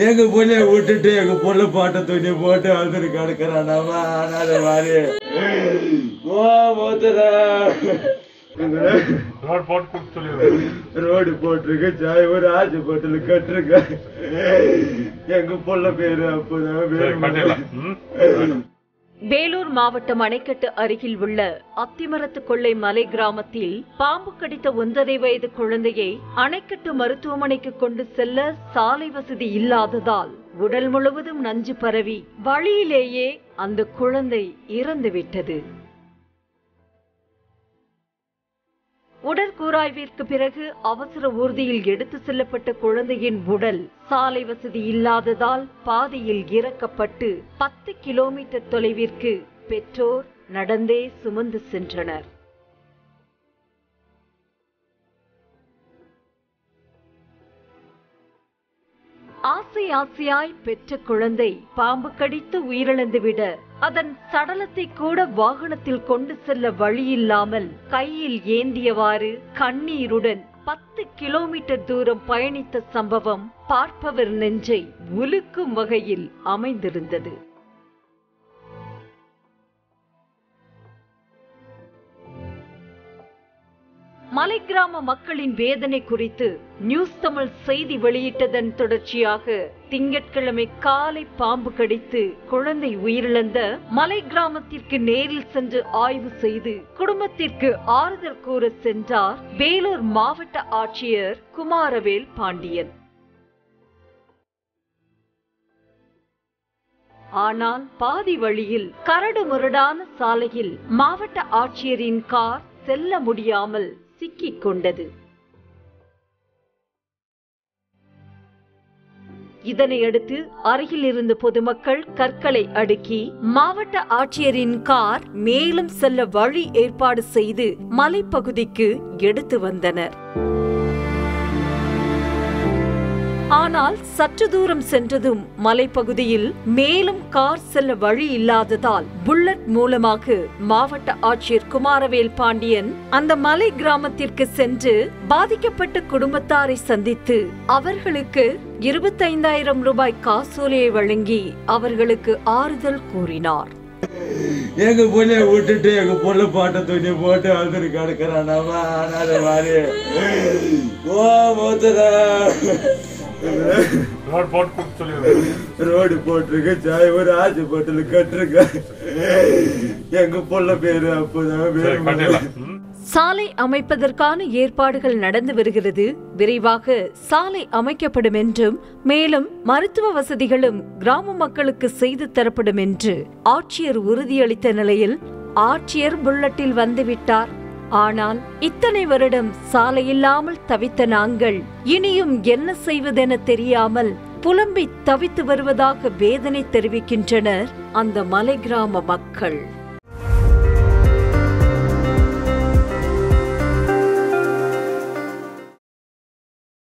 எங்க புள்ளைய விட்டுட்டு எங்க புள்ள பாட்ட துணி போட்டு வந்து கிடக்குறானாமா அனாத மாதிரி ரோடு போட்டிருக்க சாய் ஒரு ஆஜி போட்டல கட்டிருக்க எங்க புள்ள பேரு அப்பதான். வேலூர் மாவட்டம் அணைக்கட்டு அருகில் உள்ள அத்திமரத்து கொள்ளை மலை கிராமத்தில் பாம்பு கடித்த 9 வயது குழந்தையை அணைக்கட்டு மருத்துவமனைக்கு கொண்டு செல்ல சாலை வசதி இல்லாததால் உடல் முழுவதும் நஞ்சு பரவி வழியிலேயே அந்த குழந்தை இறந்துவிட்டது. உடற்கூராய்விற்கு பிறகு அவசர ஊர்தியில் எடுத்து செல்லப்பட்ட குழந்தையின் உடல் சாலை வசதி இல்லாததால் பாதையில் இறக்கப்பட்டு 10 கிலோமீட்டர் தொலைவிற்கு பெற்றோர் நடந்தே சுமந்து சென்றனர். ஆசையாய் பெற்ற குழந்தை பாம்பு கடித்து உயிரிழந்துவிட அதன் சடலத்தை கூட வாகனத்தில் கொண்டு செல்ல வழியில்லாமல் கையில் ஏந்தியவாறு கண்ணீருடன் 10 கிலோமீட்டர் தூரம் பயணித்த சம்பவம் பார்ப்பவர் நெஞ்சை உலுக்கும் வகையில் அமைந்திருந்தது. மலை கிராம மக்களின் வேதனை குறித்து நியூஸ் தமிழ் செய்தி வெளியிட்டதன் தொடர்ச்சியாக திங்கட்கிழமை காலை பாம்பு கடித்து குழந்தை உயிரிழந்த மலை கிராமத்திற்கு நேரில் சென்று ஆய்வு செய்து குடும்பத்திற்கு ஆறுதல் கூற சென்றார் வேலூர் மாவட்ட ஆட்சியர் குமாரவேல் பாண்டியன். ஆனால் பாதி வழியில் கரடு முரடான சாலையில் மாவட்ட ஆட்சியரின் கார் செல்ல முடியாமல் சிக்கிக் கொண்டது. இதனையடுத்து அருகில் இருந்த பொதுமக்கள் கற்களை அடுக்கி மாவட்ட ஆட்சியரின் கார் மேலும் செல்ல வழி ஏற்பாடு செய்து மலைப்பகுதிக்கு எடுத்து வந்தனர். ஆனால் சற்று தூரம் சென்றதும் மலைப்பகுதியில் மேலும் கார் செல்ல வழி இல்லாததால் புல்லட் மூலமாக மாவட்ட ஆட்சியர் குமாரவேல் பாண்டியன் அந்த மலை கிராமத்திற்கு சென்று பாதிக்கப்பட்ட குடும்பத்தாரை சந்தித்து அவர்களுக்கு 25,000 ரூபாய் காசோலையை வழங்கி அவர்களுக்கு ஆறுதல் கூறினார். எங்க புள்ளைய விட்டுட்டு எங்க புள்ள பாட்ட துணி போட்டு வந்து கிடக்குறானாமா அனாத மாதிரி ரோடு போட்டிருக்க சாய் ஒரு ஆஜி போட்டல கட்டிருக்க எங்க புள்ள பேரு அப்பதான். சாலை அமைப்பதற்கான ஏற்பாடுகள் நடந்து வருகிறது. விரைவாக சாலை அமைக்கப்படும் என்றும் மேலும் மருத்துவ வசதிகளும் கிராம மக்களுக்கு செய்து தரப்படும் என்று ஆட்சியர் உறுதியளித்த நிலையில் ஆட்சியர் புல்லட்டில் வந்துவிட்டார். ஆனால் இத்தனை வருடம் சாலை இல்லாமல் தவித்த நாங்கள் இனியும் என்ன செய்வதென தெரியாமல் புலம்பி தவித்து வருவதாக வேதனை தெரிவிக்கின்றனர் அந்த மலை கிராம மக்கள்.